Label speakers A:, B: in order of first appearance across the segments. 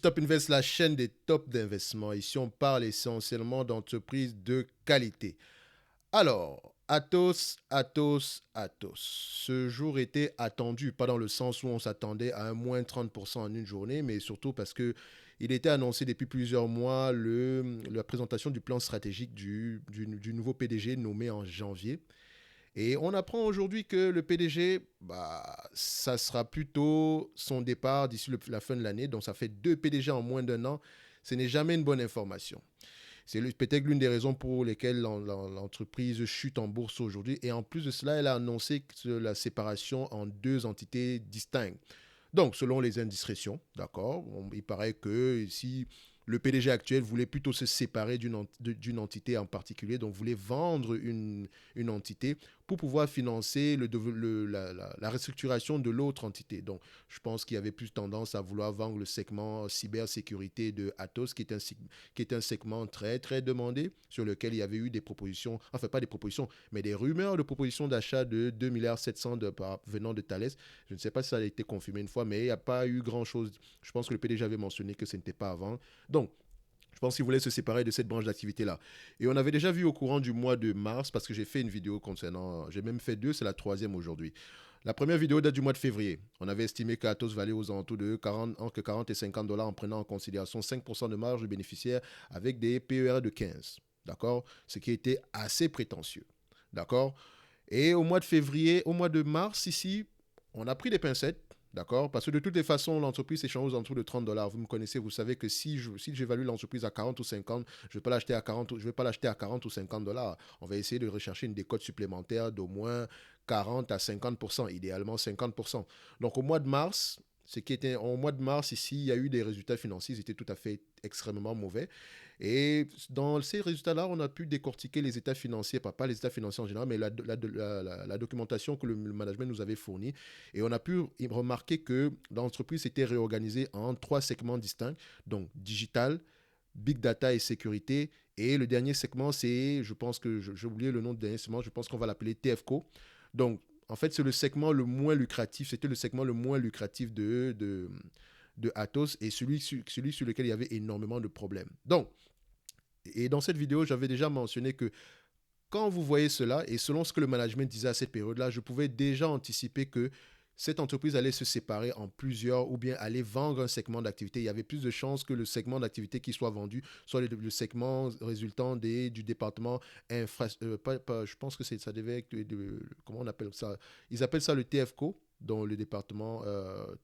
A: Top Invest, la chaîne des tops d'investissement. Ici, on parle essentiellement d'entreprises de qualité. Alors, Atos. Ce jour était attendu, pas dans le sens où on s'attendait à un moins 30% en une journée, mais surtout parce que il était annoncé depuis plusieurs mois la présentation du plan stratégique du nouveau PDG nommé en janvier. Et on apprend aujourd'hui que le PDG, ça sera plutôt son départ d'ici la fin de l'année. Donc ça fait deux PDG en moins d'un an. Ce n'est jamais une bonne information. C'est peut-être l'une des raisons pour lesquelles l'entreprise chute en bourse aujourd'hui. Et en plus de cela, elle a annoncé la séparation en deux entités distinctes. Donc, selon les indiscrétions, d'accord, il paraît que si le PDG actuel voulait plutôt se séparer d'une entité en particulier, donc voulait vendre une entité pour pouvoir financer la restructuration de l'autre entité. Donc, je pense qu'il y avait plus tendance à vouloir vendre le segment cybersécurité de Atos, qui est un segment très, très demandé, sur lequel il y avait eu des propositions, enfin pas des propositions, mais des rumeurs de propositions d'achat de 2,7 milliards venant de Thales. Je ne sais pas si ça a été confirmé une fois, mais il n'y a pas eu grand-chose. Je pense que le PDG avait mentionné que ce n'était pas avant. Donc, je pense qu'il voulait se séparer de cette branche d'activité-là. Et on avait déjà vu au courant du mois de mars, parce que j'ai fait une vidéo concernant, j'ai même fait deux, c'est la troisième aujourd'hui. La première vidéo date du mois de février. On avait estimé qu'Atos valait aux alentours de entre 40 et 50 dollars en prenant en considération 5% de marge de bénéficiaire avec des PER de 15. D'accord? Ce qui était assez prétentieux. D'accord? Et au mois de février, au mois de mars, ici, on a pris des pincettes. D'accord? Parce que de toutes les façons, l'entreprise s'échange aux alentours de 30 dollars. Vous me connaissez, vous savez que si j'évalue l'entreprise à 40 ou 50, je ne vais pas l'acheter à 40, je vais pas l'acheter à 40 ou 50 dollars. On va essayer de rechercher une décote supplémentaire d'au moins 40 à 50%, idéalement 50%. Donc au mois de mars, au mois de mars ici, il y a eu des résultats financiers, ils étaient tout à fait extrêmement mauvais. Et dans ces résultats-là, on a pu décortiquer les états financiers, pas les états financiers en général, mais la documentation que le management nous avait fournie. Et on a pu remarquer que l'entreprise s'était réorganisée en trois segments distincts, donc digital, big data et sécurité. Et le dernier segment, c'est, je pense que j'ai oublié le nom du dernier segment, je pense qu'on va l'appeler TFCO. Donc, en fait, c'est le segment le moins lucratif, c'était le segment le moins lucratif de Atos et celui sur lequel il y avait énormément de problèmes. Donc, et dans cette vidéo, j'avais déjà mentionné que quand vous voyez cela, et selon ce que le management disait à cette période-là, je pouvais déjà anticiper que cette entreprise allait se séparer en plusieurs ou bien aller vendre un segment d'activité. Il y avait plus de chances que le segment d'activité qui soit vendu soit le segment résultant du département infra... je pense que ça devait être... comment on appelle ça? Ils appellent ça le TFCO, dans le département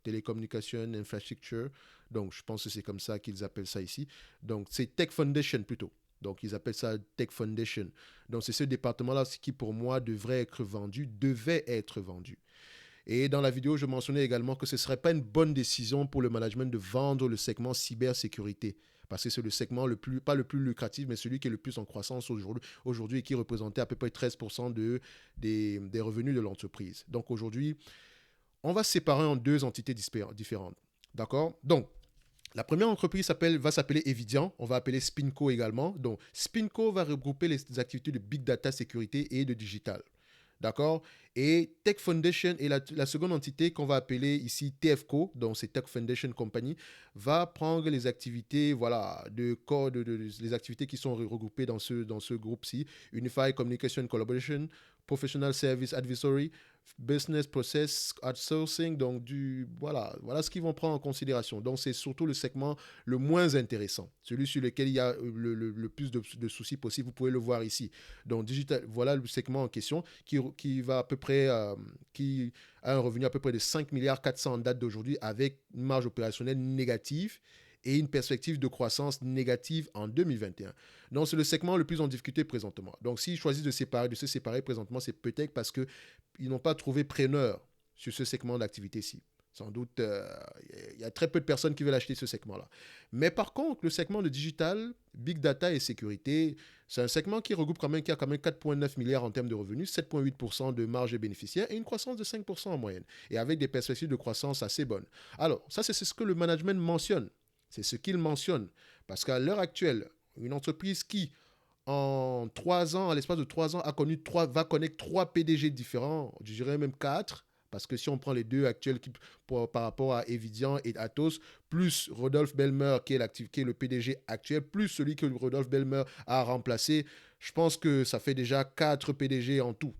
A: télécommunication, infrastructure. Donc, je pense que c'est comme ça qu'ils appellent ça ici. Donc, c'est Tech Foundation plutôt. Donc, ils appellent ça Tech Foundation. Donc, c'est ce département-là qui, pour moi, devait être vendu. Et dans la vidéo, je mentionnais également que ce ne serait pas une bonne décision pour le management de vendre le segment cybersécurité. Parce que c'est le segment pas le plus lucratif, mais celui qui est le plus en croissance aujourd'hui et qui représentait à peu près 13% des revenus de l'entreprise. Donc aujourd'hui, on va se séparer en deux entités différentes. D'accord? Donc, la première entreprise va s'appeler Evidian, on va appeler Spinco également. Donc, Spinco va regrouper les activités de big data sécurité et de digital. D'accord? Et Tech Foundation est la seconde entité qu'on va appeler ici TFCO, donc c'est Tech Foundation Company, va prendre les activités, voilà, les activités qui sont regroupées dans ce groupe-ci, Unified Communication Collaboration, Professional Service Advisory, Business Process Outsourcing, donc voilà ce qu'ils vont prendre en considération. Donc c'est surtout le segment le moins intéressant, celui sur lequel il y a le plus de soucis possible. Vous pouvez le voir ici. Donc digital, voilà le segment en question qui va à peu près, qui a un revenu à peu près de 5 milliards 400 en date d'aujourd'hui avec une marge opérationnelle négative et une perspective de croissance négative en 2021. Donc, c'est le segment le plus en difficulté présentement. Donc, s'ils choisissent de se séparer présentement, c'est peut-être parce qu'ils n'ont pas trouvé preneur sur ce segment d'activité-ci. Sans doute, il y a très peu de personnes qui veulent acheter ce segment-là. Mais par contre, le segment de digital, big data et sécurité, c'est un segment qui qui a quand même 4,9 milliards en termes de revenus, 7,8% de marge bénéficiaire et une croissance de 5% en moyenne. Et avec des perspectives de croissance assez bonnes. Alors, ça, c'est ce que le management mentionne. C'est ce qu'il mentionne. Parce qu'à l'heure actuelle, une entreprise qui, en 3 ans, à l'espace de 3 ans, va connaître 3 PDG différents, je dirais même 4, Parce que si on prend les deux actuels par rapport à Evidian et Atos, plus Rodolphe Belmer qui est le PDG actuel, plus celui que Rodolphe Belmer a remplacé, je pense que ça fait déjà 4 PDG en tout.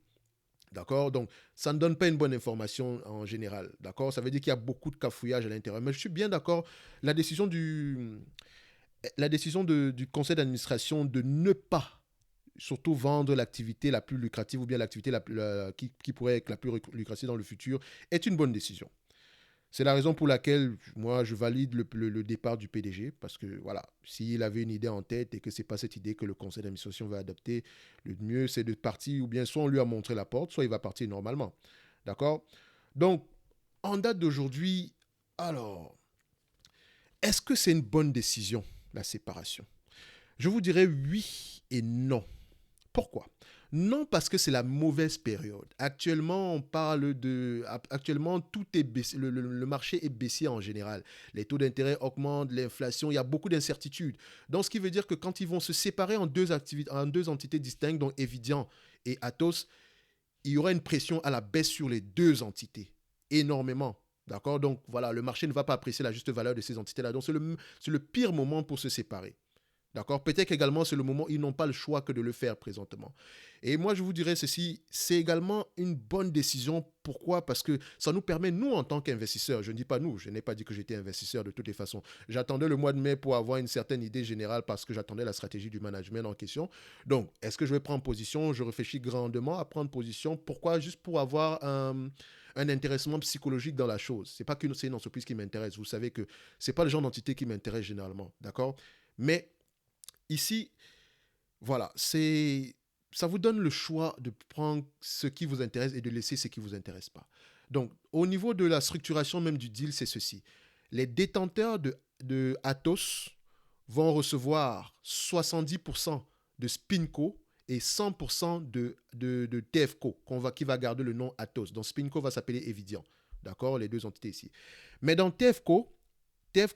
A: D'accord? Donc, ça ne donne pas une bonne information en général. D'accord? Ça veut dire qu'il y a beaucoup de cafouillage à l'intérieur. Mais je suis bien d'accord. La décision du conseil d'administration de ne pas surtout vendre l'activité la plus lucrative ou bien l'activité qui pourrait être la plus lucrative dans le futur est une bonne décision. C'est la raison pour laquelle moi je valide le départ du PDG parce que voilà, s'il avait une idée en tête et que c'est pas cette idée que le conseil d'administration va adopter, le mieux c'est de partir ou bien soit on lui a montré la porte, soit il va partir normalement. D'accord? Donc, en date d'aujourd'hui, alors, est-ce que c'est une bonne décision, la séparation? Je vous dirais oui et non. Pourquoi? Non, parce que c'est la mauvaise période. Actuellement, on parle de. Actuellement, tout est baissé. Le marché est baissier en général. Les taux d'intérêt augmentent, l'inflation, il y a beaucoup d'incertitudes. Donc, ce qui veut dire que quand ils vont se séparer en deux entités distinctes, donc Evidian et Atos, il y aura une pression à la baisse sur les deux entités. Énormément. D'accord? Donc, voilà, le marché ne va pas apprécier la juste valeur de ces entités-là. Donc, c'est le pire moment pour se séparer. D'accord? Peut-être qu'également, c'est le moment où ils n'ont pas le choix que de le faire présentement. Et moi, je vous dirais ceci, c'est également une bonne décision. Pourquoi? Parce que ça nous permet, nous, en tant qu'investisseurs, je ne dis pas nous, je n'ai pas dit que j'étais investisseur de toutes les façons. J'attendais le mois de mai pour avoir une certaine idée générale parce que j'attendais la stratégie du management en question. Donc, est-ce que je vais prendre position? Je réfléchis grandement à prendre position. Pourquoi? Juste pour avoir un intéressement psychologique dans la chose. C'est pas que c'est une entreprise qui m'intéresse. Vous savez que c'est pas le genre d'entité qui m'intéresse généralement. D'accord? Mais ici, voilà, ça vous donne le choix de prendre ce qui vous intéresse et de laisser ce qui ne vous intéresse pas. Donc, au niveau de la structuration même du deal, c'est ceci. Les détenteurs de Atos vont recevoir 70% de Spinco et 100% de TFCO, qui va garder le nom Atos. Donc, Spinco va s'appeler Evidian. D'accord? Les deux entités ici. Mais dans TFCO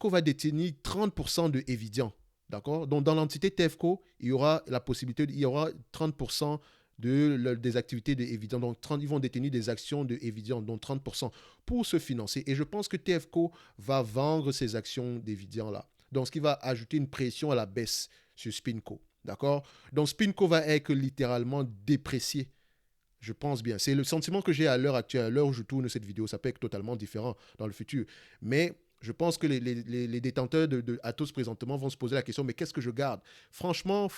A: va détenir 30% de Evidian. D'accord? Donc, dans l'entité TFCO, il y aura la possibilité, il y aura 30% des activités de Evidian. Donc, ils vont détenir des actions de Evidian, donc 30% pour se financer. Et je pense que TFCO va vendre ces actions d'Evidian là. Donc, ce qui va ajouter une pression à la baisse sur Spinco. D'accord? Donc, Spinco va être littéralement déprécié. Je pense bien. C'est le sentiment que j'ai à l'heure actuelle, à l'heure où je tourne cette vidéo. Ça peut être totalement différent dans le futur. Mais je pense que les détenteurs de Atos présentement vont se poser la question, mais qu'est-ce que je garde? Franchement,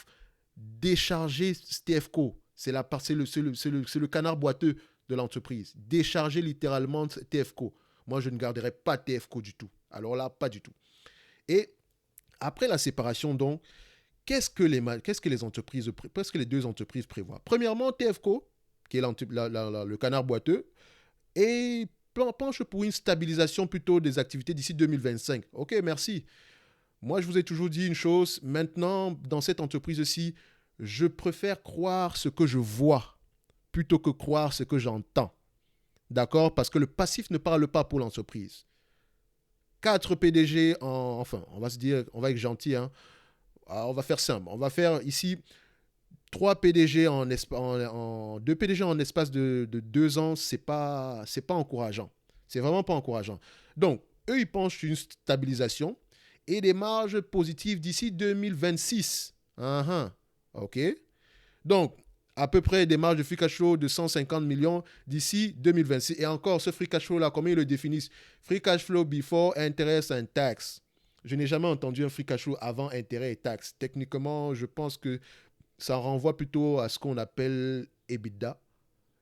A: décharger TFCO, c'est le canard boiteux de l'entreprise. Décharger littéralement TFCO. Moi, je ne garderai pas TFCO du tout. Alors là, pas du tout. Et après la séparation, donc, qu'est-ce que les deux entreprises prévoient? Premièrement, TFCO, qui est le canard boiteux, et penche pour une stabilisation plutôt des activités d'ici 2025. Ok, merci. Moi, je vous ai toujours dit une chose. Maintenant, dans cette entreprise-ci, je préfère croire ce que je vois plutôt que croire ce que j'entends. D'accord? Parce que le passif ne parle pas pour l'entreprise. 4 PDG enfin, on va se dire, on va être gentil, hein. Alors, on va faire simple. On va faire ici 2 PDG en espace de 2 ans, c'est pas encourageant. C'est vraiment pas encourageant. Donc, eux, ils penchent une stabilisation et des marges positives d'ici 2026. OK? Donc, à peu près des marges de free cash flow de 150 millions d'ici 2026. Et encore, ce free cash flow-là, comment ils le définissent? Free cash flow before interest and tax. Je n'ai jamais entendu un free cash flow avant intérêt et taxes. Techniquement, je pense que ça renvoie plutôt à ce qu'on appelle EBITDA.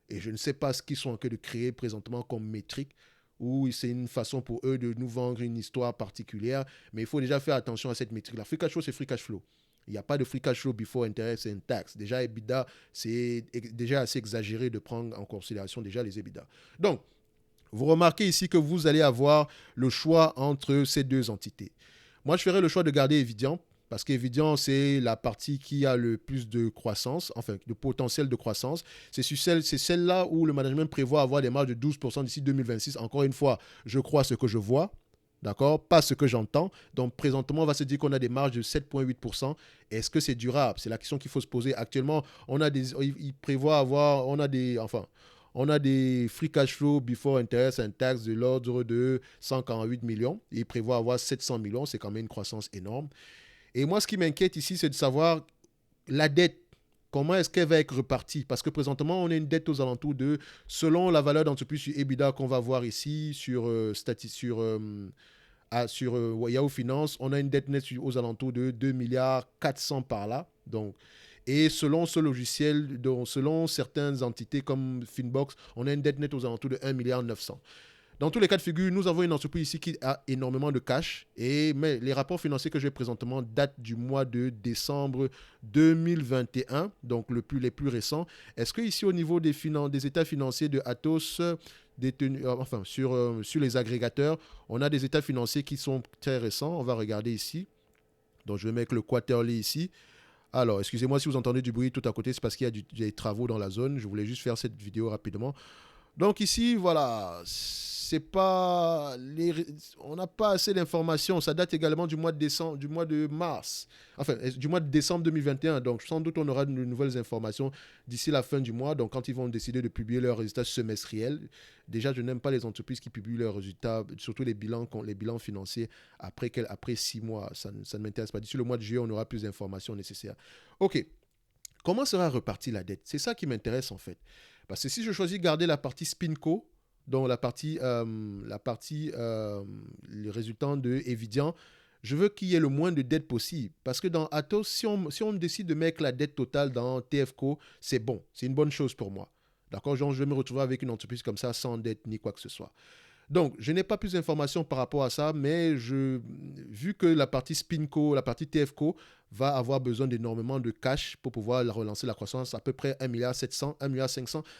A: Et je ne sais pas ce qu'ils sont en train de créer présentement comme métrique, ou c'est une façon pour eux de nous vendre une histoire particulière. Mais il faut déjà faire attention à cette métrique-là. Free cash flow, c'est free cash flow. Il n'y a pas de free cash flow before interest and tax. Déjà, EBITDA, c'est déjà assez exagéré de prendre en considération déjà les EBITDA. Donc, vous remarquez ici que vous allez avoir le choix entre ces deux entités. Moi, je ferai le choix de garder Evidian parce qu'Evidian, c'est la partie qui a le plus de croissance, enfin, de potentiel de croissance. C'est celle-là où le management prévoit avoir des marges de 12% d'ici 2026. Encore une fois, je crois ce que je vois, d'accord? Pas ce que j'entends. Donc, présentement, on va se dire qu'on a des marges de 7,8%. Est-ce que c'est durable? C'est la question qu'il faut se poser. Actuellement, il prévoit avoir, On a des free cash flow before interest and tax de l'ordre de 148 millions. Il prévoit avoir 700 millions. C'est quand même une croissance énorme. Et moi, ce qui m'inquiète ici, c'est de savoir la dette. Comment est-ce qu'elle va être repartie? Parce que présentement, on a une dette aux alentours de, selon la valeur d'entreprise sur EBITDA qu'on va voir ici, sur Yahoo Finance, on a une dette nette aux alentours de 2 milliards 400 par là. Donc, et selon ce logiciel, donc selon certaines entités comme Finbox, on a une dette nette aux alentours de 1 milliard 900. Dans tous les cas de figure, nous avons une entreprise ici qui a énormément de cash. Mais les rapports financiers que j'ai présentement datent du mois de décembre 2021, donc les plus récents. Est-ce que ici, au niveau des états financiers de Atos, sur les agrégateurs, on a des états financiers qui sont très récents. On va regarder ici. Donc, je vais mettre le quarterly ici. Alors, excusez-moi si vous entendez du bruit tout à côté, c'est parce qu'il y a des travaux dans la zone. Je voulais juste faire cette vidéo rapidement. Donc ici, voilà, c'est pas on n'a pas assez d'informations. Ça date également du mois de décembre, du mois de mars, enfin du mois de décembre 2021. Donc sans doute on aura de nouvelles informations d'ici la fin du mois. Donc quand ils vont décider de publier leurs résultats semestriels, déjà je n'aime pas les entreprises qui publient leurs résultats, surtout les bilans financiers après 6 mois. Ça ne m'intéresse pas. D'ici le mois de juillet, on aura plus d'informations nécessaires. Ok. Comment sera repartie la dette? C'est ça qui m'intéresse en fait. Parce que si je choisis de garder la partie Spinco, donc les résultats de Evidian, je veux qu'il y ait le moins de dette possible. Parce que dans Atos, si on décide de mettre la dette totale dans TFCO, c'est bon, c'est une bonne chose pour moi. D'accord, genre, je vais me retrouver avec une entreprise comme ça sans dette ni quoi que ce soit. Donc, je n'ai pas plus d'informations par rapport à ça, mais vu que la partie Spinco, la partie TFCO va avoir besoin d'énormément de cash pour pouvoir relancer la croissance, à peu près 1,7 milliard, 1,5 milliard,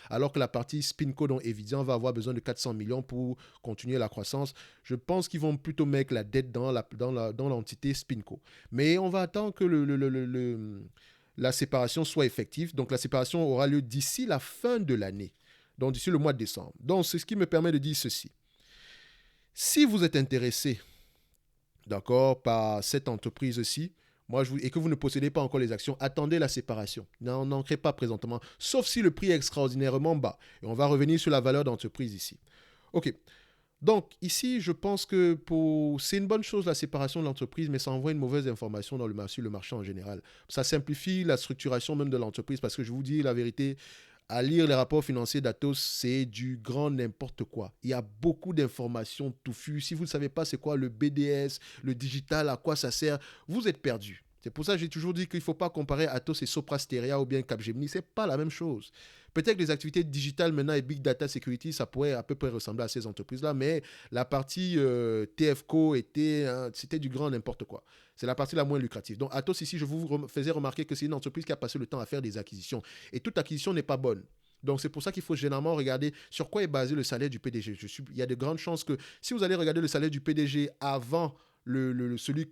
A: alors que la partie Spinco, dont Evidian, va avoir besoin de 400 millions pour continuer la croissance. Je pense qu'ils vont plutôt mettre la dette dans l'entité Spinco. Mais on va attendre que la séparation soit effective. Donc, la séparation aura lieu d'ici la fin de l'année, donc d'ici le mois de décembre. Donc, c'est ce qui me permet de dire ceci. Si vous êtes intéressé, d'accord, par cette entreprise-ci, et que vous ne possédez pas encore les actions, attendez la séparation. N'en créez pas présentement, sauf si le prix est extraordinairement bas. Et on va revenir sur la valeur d'entreprise ici. OK. Donc, ici, je pense que c'est une bonne chose la séparation de l'entreprise, mais ça envoie une mauvaise information dans le marché en général. Ça simplifie la structuration même de l'entreprise, parce que je vous dis la vérité, à lire les rapports financiers d'Atos, c'est du grand n'importe quoi. Il y a beaucoup d'informations touffues. Si vous ne savez pas c'est quoi le BDS, le digital, à quoi ça sert, vous êtes perdu. C'est pour ça que j'ai toujours dit qu'il ne faut pas comparer Atos et Soprasteria ou bien Capgemini. Ce n'est pas la même chose. Peut-être que les activités digitales maintenant et Big Data Security, ça pourrait à peu près ressembler à ces entreprises-là, mais la partie TFCO c'était du grand n'importe quoi. C'est la partie la moins lucrative. Donc Atos ici, je vous faisais remarquer que c'est une entreprise qui a passé le temps à faire des acquisitions. Et toute acquisition n'est pas bonne. Donc c'est pour ça qu'il faut généralement regarder sur quoi est basé le salaire du PDG. Il y a de grandes chances que si vous allez regarder le salaire du PDG avant celui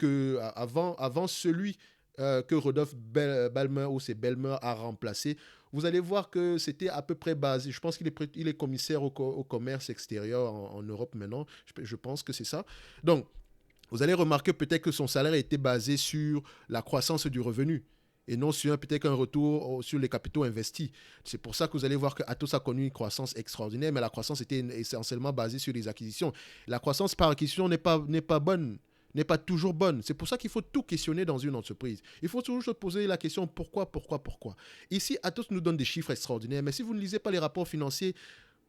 A: que Rodolphe Belmer ou c'est Belmer a remplacé, vous allez voir que c'était à peu près basé. Je pense qu'il est commissaire au commerce extérieur en Europe maintenant. Je pense que c'est ça. Donc, vous allez remarquer peut-être que son salaire était basé sur la croissance du revenu et non sur peut-être un retour sur les capitaux investis. C'est pour ça que vous allez voir que Atos a connu une croissance extraordinaire, mais la croissance était essentiellement basée sur les acquisitions. La croissance par acquisition n'est pas bonne, n'est pas toujours bonne. C'est pour ça qu'il faut tout questionner dans une entreprise. Il faut toujours se poser la question pourquoi. Ici, Atos nous donne des chiffres extraordinaires, mais si vous ne lisez pas les rapports financiers,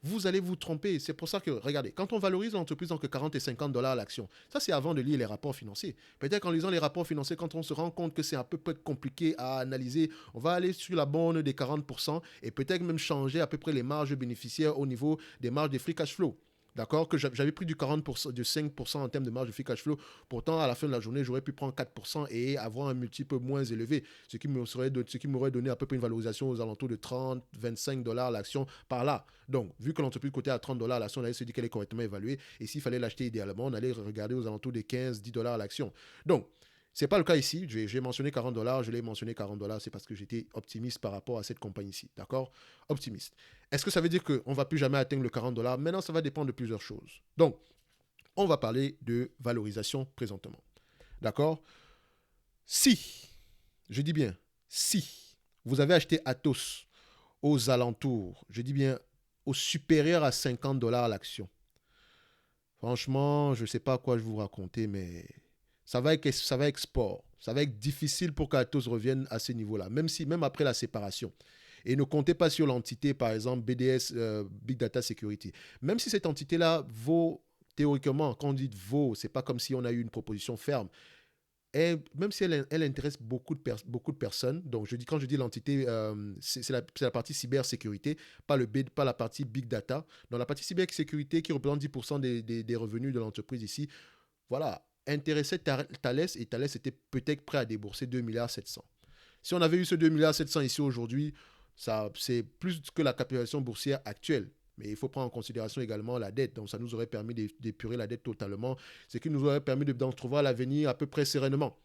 A: vous allez vous tromper. C'est pour ça que, regardez, quand on valorise l'entreprise entre 40 et 50 dollars l'action, ça c'est avant de lire les rapports financiers. Peut-être qu'en lisant les rapports financiers, quand on se rend compte que c'est un peu compliqué à analyser, on va aller sur la borne des 40% et peut-être même changer à peu près les marges bénéficiaires au niveau des marges des free cash flow. D'accord, que j'avais pris du 40%, de 5% en termes de marge de free cash flow. Pourtant, à la fin de la journée, j'aurais pu prendre 4% et avoir un multiple moins élevé, ce qui m'aurait donné à peu près une valorisation aux alentours de 30, 25 dollars l'action par là. Donc, vu que l'entreprise cotait à 30 dollars l'action, on allait se dire qu'elle est correctement évaluée. Et s'il fallait l'acheter idéalement, on allait regarder aux alentours de 15, 10 dollars l'action. Donc, ce n'est pas le cas ici. J'ai mentionné 40 dollars, je l'ai mentionné 40 dollars, c'est parce que j'étais optimiste par rapport à cette compagnie-ci. D'accord? Optimiste. Est-ce que ça veut dire qu'on ne va plus jamais atteindre le 40 dollars? Maintenant, ça va dépendre de plusieurs choses. Donc, on va parler de valorisation présentement. D'accord? Si, je dis bien, si vous avez acheté Atos aux alentours, je dis bien au supérieur à 50 dollars l'action. Franchement, je ne sais pas quoi je vous raconter, mais ça va être sport. Ça va être difficile pour qu'Atos revienne à ce niveau-là, même après la séparation. Et ne comptez pas sur l'entité, par exemple, BDS, Big Data Security. Même si cette entité-là vaut, théoriquement, quand on dit vaut, c'est pas comme si on a eu une proposition ferme. Même si elle intéresse beaucoup de personnes, donc quand je dis l'entité, c'est la partie cybersécurité, pas la partie big data. Dans la partie cybersécurité qui représente 10% des revenus de l'entreprise ici, voilà, intéressait Thales, et Thales était peut-être prêt à débourser 2,7 milliards. Si on avait eu ce 2,7 milliards ici aujourd'hui, c'est plus que la capitalisation boursière actuelle. Mais il faut prendre en considération également la dette. Donc, ça nous aurait permis d'épurer la dette totalement. Ce qui nous aurait permis d'en trouver l'avenir à peu près sereinement.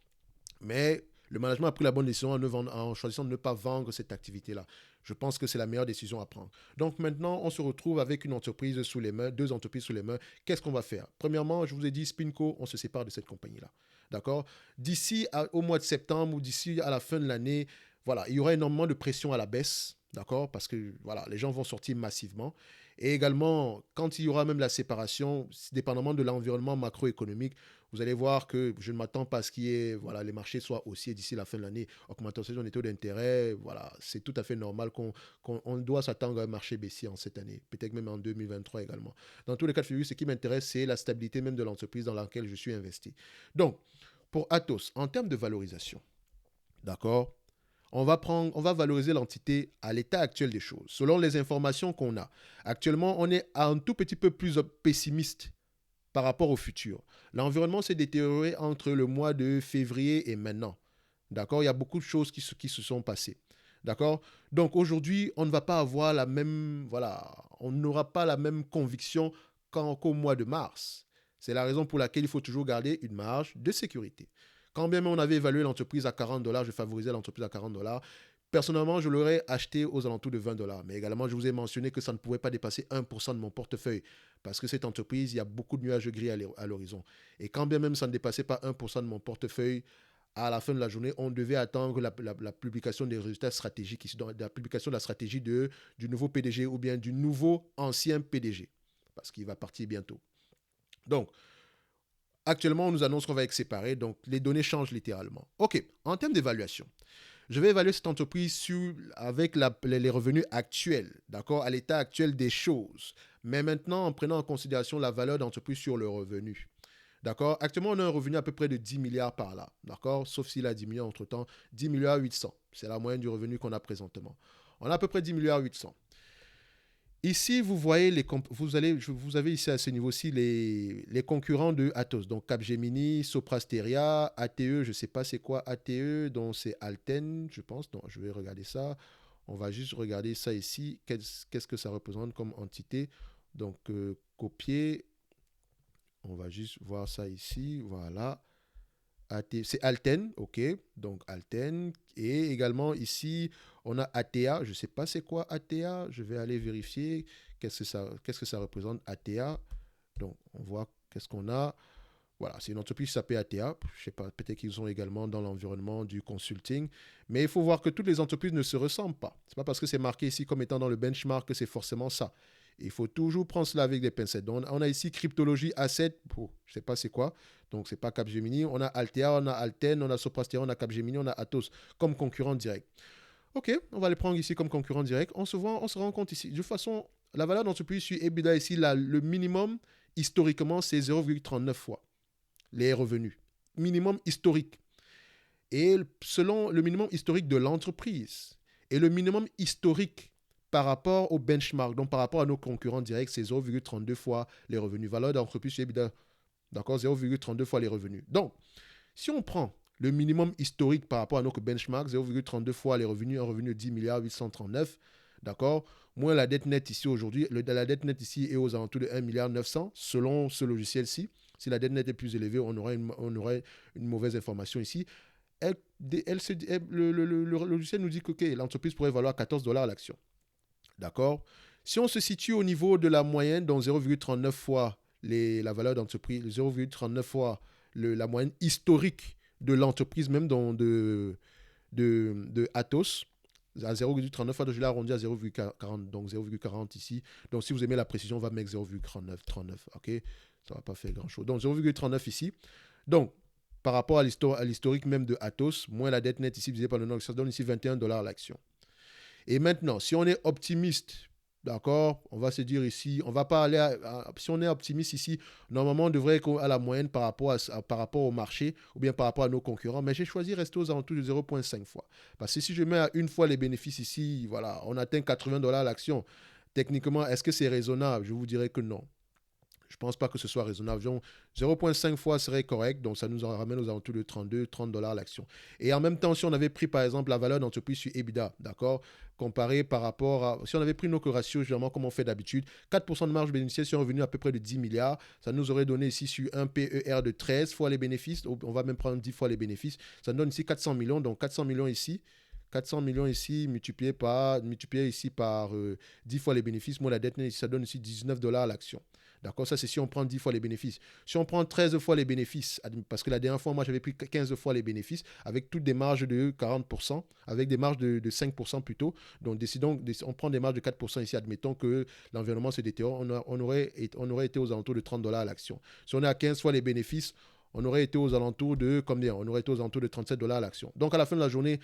A: Mais le management a pris la bonne décision en choisissant de ne pas vendre cette activité-là. Je pense que c'est la meilleure décision à prendre. Donc maintenant, on se retrouve avec une entreprise sous les mains, deux entreprises sous les mains. Qu'est-ce qu'on va faire? Premièrement, je vous ai dit, Spinco, on se sépare de cette compagnie-là. D'accord? D'ici au mois de septembre ou d'ici à la fin de l'année, voilà, il y aura énormément de pression à la baisse. D'accord? Parce que voilà, les gens vont sortir massivement. Et également, quand il y aura même la séparation, dépendamment de l'environnement macroéconomique, vous allez voir que je ne m'attends pas à ce que voilà, les marchés soient haussiers d'ici la fin de l'année. Augmentation des taux d'intérêt, voilà, c'est tout à fait normal qu'on doit s'attendre à un marché baissier en cette année, peut-être même en 2023 également. Dans tous les cas de figure, ce qui m'intéresse, c'est la stabilité même de l'entreprise dans laquelle je suis investi. Donc, pour Atos, en termes de valorisation, d'accord, on va valoriser l'entité à l'état actuel des choses. Selon les informations qu'on a, actuellement, on est un tout petit peu plus pessimiste par rapport au futur. L'environnement s'est détérioré entre le mois de février et maintenant. D'accord? Il y a beaucoup de choses qui se sont passées. D'accord? Donc aujourd'hui, on ne va pas avoir la même, voilà, on n'aura pas la même conviction qu'au mois de mars. C'est la raison pour laquelle il faut toujours garder une marge de sécurité. Quand bien même on avait évalué l'entreprise à 40 dollars, je favorisais l'entreprise à 40 dollars. Personnellement, je l'aurais acheté aux alentours de 20 dollars. Mais également, je vous ai mentionné que ça ne pouvait pas dépasser 1% de mon portefeuille. Parce que cette entreprise, il y a beaucoup de nuages gris à l'horizon. Et quand bien même ça ne dépassait pas 1% de mon portefeuille, à la fin de la journée, on devait attendre la publication des résultats stratégiques, ici, la publication de la stratégie du nouveau PDG ou bien du nouveau ancien PDG. Parce qu'il va partir bientôt. Donc, actuellement, on nous annonce qu'on va être séparés. Donc, les données changent littéralement. OK, en termes d'évaluation, je vais évaluer cette entreprise avec les revenus actuels, d'accord, à l'état actuel des choses. Mais maintenant, en prenant en considération la valeur d'entreprise sur le revenu. D'accord? Actuellement, on a un revenu à peu près de 10 milliards par là. D'accord? Sauf s'il a diminué entre-temps. 10 milliards 800. C'est la moyenne du revenu qu'on a présentement. On a à peu près 10 milliards 800. Ici, vous voyez, vous avez ici à ce niveau-ci les concurrents de Atos. Donc Capgemini, Soprasteria, ATE, je ne sais pas c'est quoi ATE, donc c'est Alten, je pense. Donc je vais regarder ça. On va juste regarder ça ici. Qu'est-ce que ça représente comme entité? Donc copier. On va juste voir ça ici. Voilà. C'est Alten, ok. Donc Alten. Et également ici, on a ATA. Je ne sais pas c'est quoi ATA. Je vais aller vérifier qu'est-ce que ça représente ATA. Donc on voit qu'est-ce qu'on a. Voilà, c'est une entreprise qui s'appelle ATA. Je ne sais pas, peut-être qu'ils sont également dans l'environnement du consulting. Mais il faut voir que toutes les entreprises ne se ressemblent pas. Ce n'est pas parce que c'est marqué ici comme étant dans le benchmark que c'est forcément ça. Il faut toujours prendre cela avec des pincettes. Donc, on a ici Cryptologie Asset. Je ne sais pas c'est quoi. Donc, ce n'est pas Capgemini. On a Altea, on a Alten, on a Soprasteria, on a Capgemini, on a Atos comme concurrent direct. OK, on va les prendre ici comme concurrent direct. On se rend compte ici. De toute façon, la valeur d'entreprise sur EBITDA ici, le minimum, historiquement, c'est 0,39 fois les revenus. Minimum historique. Et selon le minimum historique de l'entreprise et le minimum historique par rapport au benchmark, donc par rapport à nos concurrents directs, c'est 0,32 fois les revenus. Valeur d'entreprise sur EBITDA, d'accord, 0,32 fois les revenus. Donc, si on prend le minimum historique par rapport à nos benchmarks, 0,32 fois les revenus, un revenu de 10 milliards 839, d'accord, moins la dette nette ici aujourd'hui, la dette nette ici est aux alentours de 1 milliard 900 selon ce logiciel-ci. Si la dette nette est plus élevée, on aurait une mauvaise information ici. Le logiciel nous dit que l'entreprise pourrait valoir 14 dollars l'action. D'accord? Si on se situe au niveau de la moyenne, donc 0,39 fois la valeur d'entreprise, 0,39 fois la moyenne historique de l'entreprise, même de Atos, à 0,39, je l'ai arrondi à 0,40, donc 0,40 ici. Donc si vous aimez la précision, on va mettre 0,39, ok? Ça ne va pas faire grand-chose. Donc 0,39 ici. Donc, par rapport à l'historique même de Atos, moins la dette nette ici divisé par le nombre, ça donne ici 21 $ l'action. Et maintenant, si on est optimiste, d'accord, on va se dire ici, on va pas aller si on est optimiste ici, normalement on devrait être à la moyenne par rapport au marché ou bien par rapport à nos concurrents, mais j'ai choisi de rester aux alentours de 0,5 fois. Parce que si je mets à une fois les bénéfices ici, voilà, on atteint 80 $ l'action. Techniquement, est-ce que c'est raisonnable? Je vous dirais que non. Je ne pense pas que ce soit raisonnable. 0,5 fois serait correct, donc ça nous en ramène aux alentours de 32, 30 $ l'action. Et en même temps, si on avait pris par exemple la valeur d'entreprise sur EBITDA, d'accord, comparé par rapport à. Si on avait pris nos ratios, généralement, comme on fait d'habitude, 4% de marge bénéficiaire sur un revenu à peu près de 10 milliards, ça nous aurait donné ici sur un PER de 13 fois les bénéfices, on va même prendre 10 fois les bénéfices, ça nous donne ici 400 millions, donc 400 millions ici. 400 millions ici, multiplié ici par 10 fois les bénéfices. Moi, la dette, ça donne ici 19 $ l'action. D'accord, ça c'est si on prend 10 fois les bénéfices. Si on prend 13 fois les bénéfices, parce que la dernière fois, moi j'avais pris 15 fois les bénéfices, avec toutes des marges de 40%, avec des marges de 5% plutôt. Donc décidons, on prend des marges de 4% ici, admettons que l'environnement se détériore, on aurait été aux alentours de 30 $ à l'action. Si on est à 15 fois les bénéfices, on aurait été aux alentours de combien? On aurait été aux alentours de 37 $ à l'action. Donc à la fin de la journée,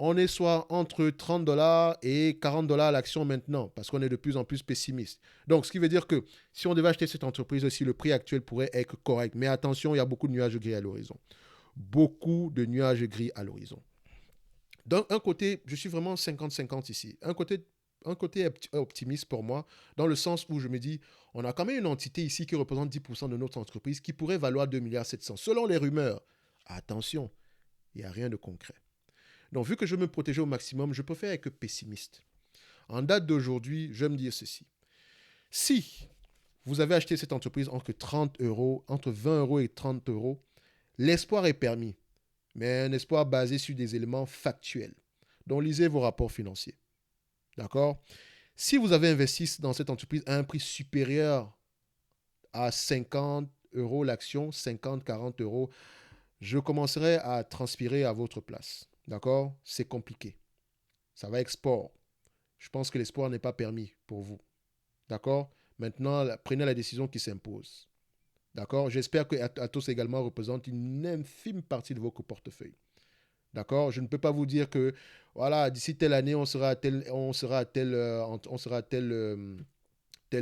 A: on est soit entre 30 $ et 40 $ à l'action maintenant, parce qu'on est de plus en plus pessimiste. Donc, ce qui veut dire que si on devait acheter cette entreprise aussi, le prix actuel pourrait être correct. Mais attention, il y a beaucoup de nuages gris à l'horizon. Beaucoup de nuages gris à l'horizon. D'un côté, je suis vraiment 50-50 ici. Un côté optimiste pour moi, dans le sens où je me dis, on a quand même une entité ici qui représente 10% de notre entreprise qui pourrait valoir 2,7 milliards, selon les rumeurs. Attention, il n'y a rien de concret. Donc, vu que je veux me protéger au maximum, je préfère être pessimiste. En date d'aujourd'hui, je vais me dire ceci. Si vous avez acheté cette entreprise entre 30 euros, entre 20 € et 30 €, l'espoir est permis, mais un espoir basé sur des éléments factuels. Donc, lisez vos rapports financiers. D'accord? Si vous avez investi dans cette entreprise à un prix supérieur à 50 € l'action, 50-40 €, je commencerai à transpirer à votre place. D'accord? C'est compliqué. Ça va export. Je pense que l'espoir n'est pas permis pour vous. D'accord? Maintenant, prenez la décision qui s'impose. D'accord? J'espère que Atos également représente une infime partie de votre portefeuille. D'accord? Je ne peux pas vous dire que voilà, d'ici telle année, on sera à tel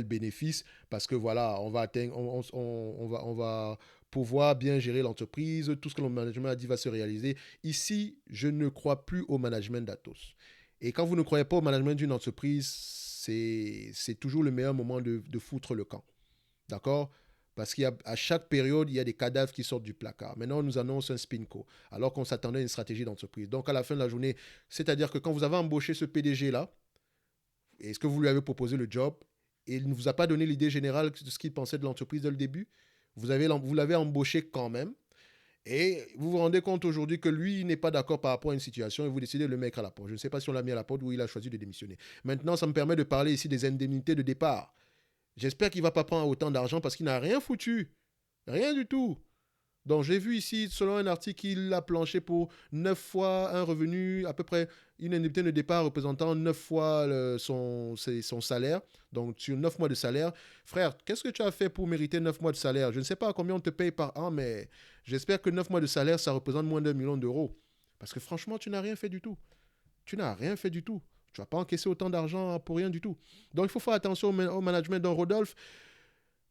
A: bénéfice parce que voilà, on va atteindre, on va pouvoir bien gérer l'entreprise, tout ce que le management a dit va se réaliser. Ici, je ne crois plus au management d'Atos. Et quand vous ne croyez pas au management d'une entreprise, c'est toujours le meilleur moment de foutre le camp. D'accord? Parce qu'à chaque période, il y a des cadavres qui sortent du placard. Maintenant, on nous annonce un SpinCo, alors qu'on s'attendait à une stratégie d'entreprise. Donc, à la fin de la journée, c'est-à-dire que quand vous avez embauché ce PDG-là, est-ce que vous lui avez proposé le job et il ne vous a pas donné l'idée générale de ce qu'il pensait de l'entreprise dès le début? Vous l'avez embauché quand même. Et vous vous rendez compte aujourd'hui que lui, il n'est pas d'accord par rapport à une situation et vous décidez de le mettre à la porte. Je ne sais pas si on l'a mis à la porte ou il a choisi de démissionner. Maintenant, ça me permet de parler ici des indemnités de départ. J'espère qu'il ne va pas prendre autant d'argent parce qu'il n'a rien foutu. Rien du tout. Donc j'ai vu ici, selon un article, qu'il a planché pour 9 fois un revenu, à peu près une indemnité de départ représentant 9 fois son salaire. Donc sur 9 mois de salaire. Frère, qu'est-ce que tu as fait pour mériter 9 mois de salaire? Je ne sais pas combien on te paye par an, mais j'espère que 9 mois de salaire, ça représente moins d'1 million d'euros. Parce que franchement, tu n'as rien fait du tout. Tu n'as rien fait du tout. Tu ne vas pas encaisser autant d'argent pour rien du tout. Donc il faut faire attention au management. Donc Rodolphe,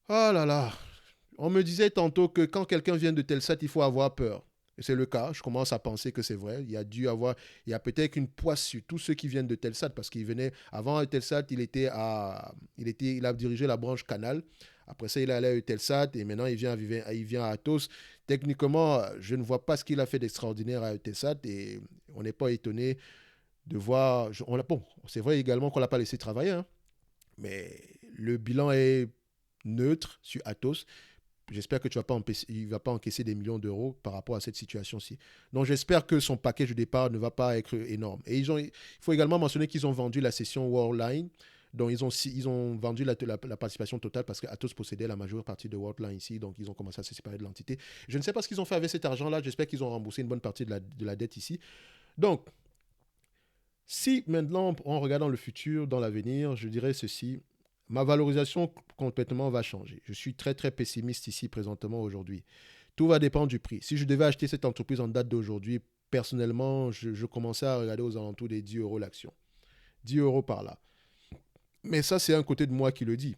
A: oh là là, on me disait tantôt que quand quelqu'un vient de Telsat, il faut avoir peur. Et c'est le cas, je commence à penser que c'est vrai. Il y a peut-être une poisse sur tous ceux qui viennent de Telsat, parce qu'il venait, avant Telsat, il a dirigé la branche Canal. Après ça, il est allé à Eutelsat et maintenant il vient à Atos. Techniquement, je ne vois pas ce qu'il a fait d'extraordinaire à Eutelsat et on n'est pas étonné de voir. Bon, c'est vrai également qu'on ne l'a pas laissé travailler, hein, mais le bilan est neutre sur Atos. J'espère que il ne va pas encaisser des millions d'euros par rapport à cette situation-ci. Donc j'espère que son package de départ ne va pas être énorme. Et il faut également mentionner qu'ils ont vendu la session Worldline. Donc ils ont vendu la participation totale parce qu'Atos possédait la majeure partie de Worldline ici. Donc ils ont commencé à se séparer de l'entité. Je ne sais pas ce qu'ils ont fait avec cet argent-là. J'espère qu'ils ont remboursé une bonne partie de la dette ici. Donc Si maintenant, en regardant le futur, dans l'avenir, je dirais ceci, ma valorisation complètement va changer. Je suis très très pessimiste ici présentement aujourd'hui. Tout va dépendre du prix. Si je devais acheter cette entreprise en date d'aujourd'hui, personnellement, je commençais à regarder aux alentours des 10 euros l'action. 10 euros par là. Mais ça, c'est un côté de moi qui le dit.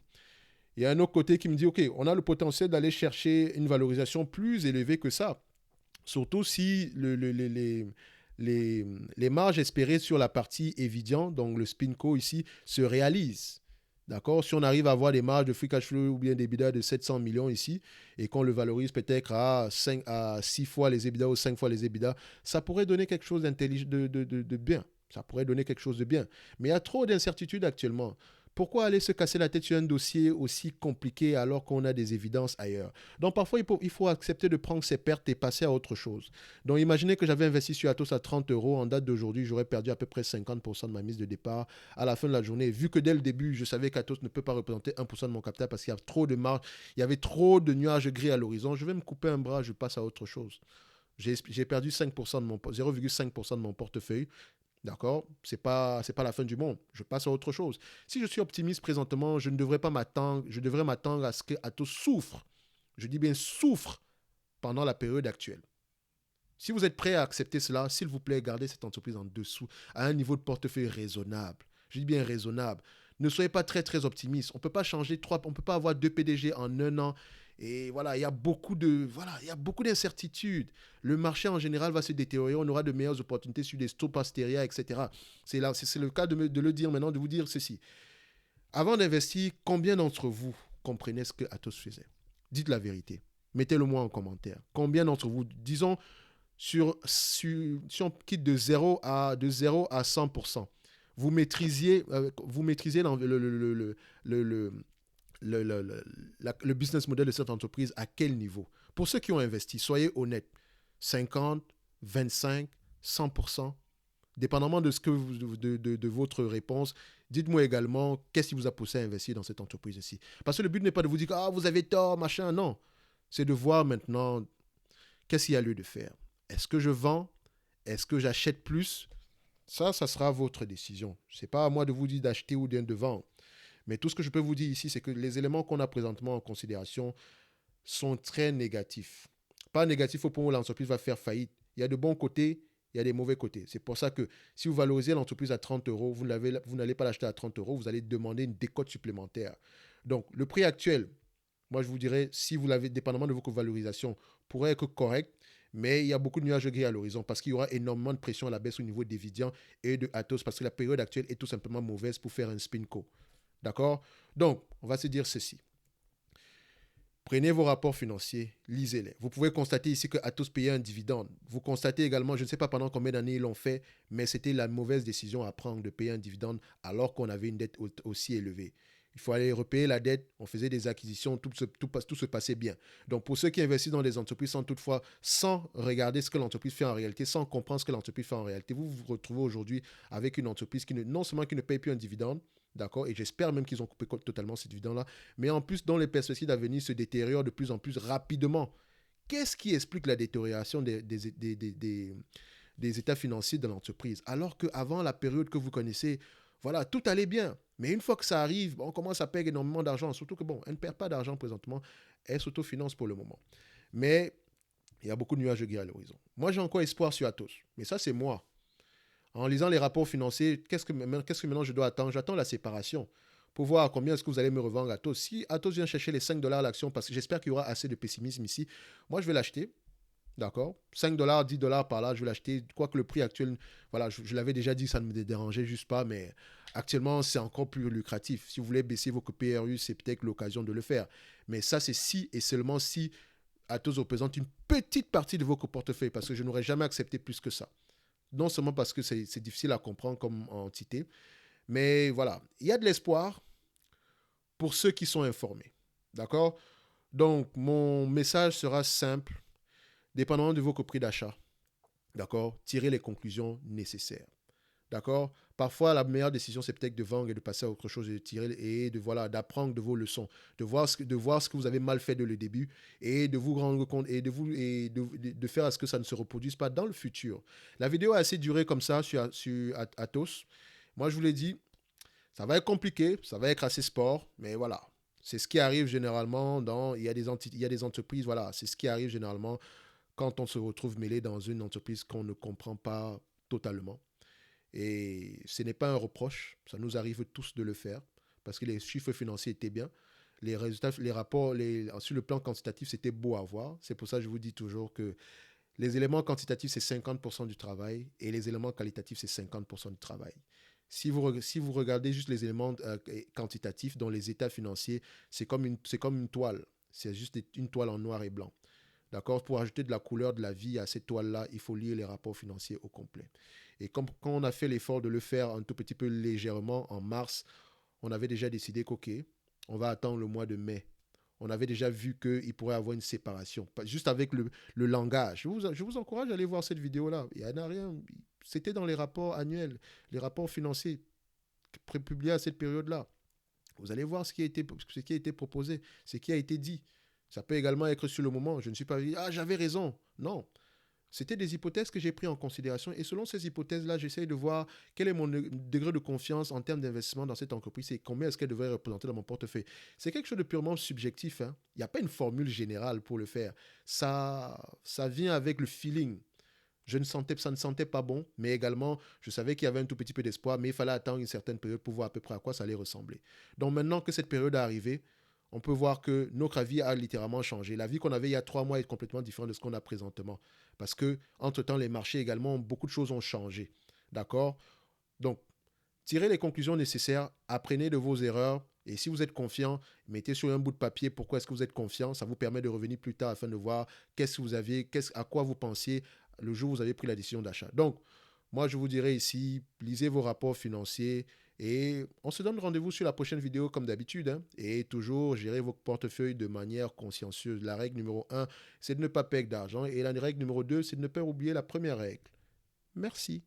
A: Il y a un autre côté qui me dit, OK, on a le potentiel d'aller chercher une valorisation plus élevée que ça. Surtout si les marges espérées sur la partie Evidian, donc le SpinCo ici, se réalisent. D'accord. Si on arrive à avoir des marges de free cash flow ou bien des EBITDA de 700 millions ici et qu'on le valorise peut-être à 5 à 6 fois les EBITDA ou 5 fois les EBITDA, ça pourrait donner quelque chose d'intelligent, de bien. Ça pourrait donner quelque chose de bien. Mais il y a trop d'incertitudes actuellement. Pourquoi aller se casser la tête sur un dossier aussi compliqué alors qu'on a des évidences ailleurs? Donc parfois, il faut accepter de prendre ses pertes et passer à autre chose. Donc imaginez que j'avais investi sur Atos à 30 euros. En date d'aujourd'hui, j'aurais perdu à peu près 50% de ma mise de départ à la fin de la journée. Vu que dès le début, je savais qu'Atos ne peut pas représenter 1% de mon capital parce qu'il y a trop de marge, il y avait trop de nuages gris à l'horizon, je vais me couper un bras, je passe à autre chose. J'ai perdu 5% de mon, 0,5% de mon portefeuille. D'accord. C'est pas la fin du monde. Je passe à autre chose. Si je suis optimiste présentement, je ne devrais pas m'attendre. Je devrais m'attendre à ce que Atos souffre. Je dis bien souffre pendant la période actuelle. Si vous êtes prêt à accepter cela, s'il vous plaît, gardez cette entreprise en dessous, à un niveau de portefeuille raisonnable. Je dis bien raisonnable. Ne soyez pas très très optimiste. On ne peut pas changer on ne peut pas avoir deux PDG en un an. Et voilà, il y a beaucoup d'incertitudes. Le marché en général va se détériorer. On aura de meilleures opportunités sur des stop astéria, etc. C'est le cas de le dire maintenant, de vous dire ceci. Avant d'investir, combien d'entre vous comprenaient ce que Atos faisait? Dites la vérité. Mettez-le moi en commentaire. Combien d'entre vous, disons, si on quitte de 0 à 100%, vous maîtrisiez le business model de cette entreprise à quel niveau? Pour ceux qui ont investi, soyez honnêtes. 50, 25, 100%, dépendamment de, ce que de votre réponse, dites-moi également qu'est-ce qui vous a poussé à investir dans cette entreprise ici. Parce que le but n'est pas de vous dire ah, vous avez tort, machin, non. C'est de voir maintenant qu'est-ce qu'il y a lieu de faire. Est-ce que je vends? Est-ce que j'achète plus? Ça sera votre décision. Ce n'est pas à moi de vous dire d'acheter ou de vendre. Mais tout ce que je peux vous dire ici, c'est que les éléments qu'on a présentement en considération sont très négatifs. Pas négatifs au point où l'entreprise va faire faillite. Il y a de bons côtés, il y a des mauvais côtés. C'est pour ça que si vous valorisez l'entreprise à 30 euros, vous n'allez pas l'acheter à 30 euros, vous allez demander une décote supplémentaire. Donc, le prix actuel, moi, je vous dirais, si vous l'avez, dépendamment de vos valorisations, pourrait être correct, mais il y a beaucoup de nuages gris à l'horizon parce qu'il y aura énormément de pression à la baisse au niveau d'Evidian et de Atos parce que la période actuelle est tout simplement mauvaise pour faire un SpinCo. D'accord? Donc, on va se dire ceci. Prenez vos rapports financiers, lisez-les. Vous pouvez constater ici que Atos payait un dividende. Vous constatez également, je ne sais pas pendant combien d'années ils l'ont fait, mais c'était la mauvaise décision à prendre de payer un dividende alors qu'on avait une dette aussi élevée. Il faut aller repayer la dette, on faisait des acquisitions, tout se passait bien. Donc pour ceux qui investissent dans des entreprises sans regarder ce que l'entreprise fait en réalité, sans comprendre ce que l'entreprise fait en réalité, vous vous retrouvez aujourd'hui avec une entreprise non seulement qui ne paye plus un dividende, d'accord, et j'espère même qu'ils ont coupé totalement ces dividendes-là, mais en plus, dont les perspectives d'avenir se détériorent de plus en plus rapidement. Qu'est-ce qui explique la détérioration des états financiers de l'entreprise? Alors qu'avant la période que vous connaissez, voilà, tout allait bien. Mais une fois que ça arrive, on commence à perdre énormément d'argent. Surtout que, bon, elle ne perd pas d'argent présentement. Elle s'autofinance pour le moment. Mais il y a beaucoup de nuages gris à l'horizon. Moi, j'ai encore espoir sur Atos. Mais ça, c'est moi. En lisant les rapports financiers, qu'est-ce que maintenant je dois attendre? J'attends la séparation pour voir combien est-ce que vous allez me revendre Atos. Si Atos vient chercher les 5 dollars l'action, parce que j'espère qu'il y aura assez de pessimisme ici, moi, je vais l'acheter. D'accord? 5 dollars, 10 dollars par là, je vais l'acheter. Quoique le prix actuel, voilà, je l'avais déjà dit, ça ne me dérangeait juste pas, mais actuellement, c'est encore plus lucratif. Si vous voulez baisser vos PRU, c'est peut-être l'occasion de le faire. Mais ça, c'est si et seulement si Atos représente une petite partie de vos portefeuilles, parce que je n'aurais jamais accepté plus que ça. Non seulement parce que c'est difficile à comprendre comme entité, mais voilà, il y a de l'espoir pour ceux qui sont informés. D'accord? Donc, mon message sera simple, dépendamment de vos prix d'achat. D'accord? Tirez les conclusions nécessaires. D'accord? Parfois, la meilleure décision, c'est peut-être de vendre et de passer à autre chose et de tirer et de voilà, d'apprendre de vos leçons, de voir ce que vous avez mal fait dès le début et de vous rendre compte et de faire à ce que ça ne se reproduise pas dans le futur. La vidéo a assez duré comme ça sur Atos. Moi, je vous l'ai dit, ça va être compliqué, ça va être assez sport, mais voilà. C'est ce qui arrive généralement il y a des entreprises, voilà, c'est ce qui arrive généralement quand on se retrouve mêlé dans une entreprise qu'on ne comprend pas totalement. Et ce n'est pas un reproche, ça nous arrive tous de le faire, parce que les chiffres financiers étaient bien, les résultats, les rapports, sur le plan quantitatif, c'était beau à voir. C'est pour ça que je vous dis toujours que les éléments quantitatifs, c'est 50% du travail, et les éléments qualitatifs, c'est 50% du travail. Si vous regardez juste les éléments quantitatifs, dont les états financiers, c'est comme une toile. C'est juste une toile en noir et blanc. D'accord? Pour ajouter de la couleur, de la vie à cette toile-là, il faut lire les rapports financiers au complet. Et quand on a fait l'effort de le faire un tout petit peu légèrement en mars, on avait déjà décidé qu'OK, on va attendre le mois de mai. On avait déjà vu qu'il pourrait y avoir une séparation. Juste avec le langage. Je vous encourage à aller voir cette vidéo-là. Il n'y en a rien. C'était dans les rapports annuels, les rapports financiers publiés à cette période-là. Vous allez voir ce qui a été proposé, ce qui a été dit. Ça peut également être sur le moment. Je ne suis pas dit, ah, j'avais raison. Non. C'était des hypothèses que j'ai prises en considération et selon ces hypothèses-là, j'essaye de voir quel est mon degré de confiance en termes d'investissement dans cette entreprise et combien est-ce qu'elle devrait représenter dans mon portefeuille. C'est quelque chose de purement subjectif. Hein. Il n'y a pas une formule générale pour le faire. Ça vient avec le feeling. Ça ne sentait pas bon, mais également, je savais qu'il y avait un tout petit peu d'espoir, mais il fallait attendre une certaine période pour voir à peu près à quoi ça allait ressembler. Donc maintenant que cette période est arrivée, on peut voir que notre avis a littéralement changé. La vie qu'on avait il y a 3 mois est complètement différente de ce qu'on a présentement. Parce que, entre-temps, les marchés également, beaucoup de choses ont changé. D'accord? Donc, tirez les conclusions nécessaires, apprenez de vos erreurs, et si vous êtes confiant, mettez sur un bout de papier pourquoi est-ce que vous êtes confiant. Ça vous permet de revenir plus tard afin de voir qu'est-ce que vous aviez, à quoi vous pensiez le jour où vous avez pris la décision d'achat. Donc, moi, je vous dirais ici, lisez vos rapports financiers et on se donne rendez-vous sur la prochaine vidéo comme d'habitude. Hein, et toujours, gérez vos portefeuilles de manière consciencieuse. La règle numéro 1, c'est de ne pas perdre d'argent. Et la règle numéro 2, c'est de ne pas oublier la première règle. Merci.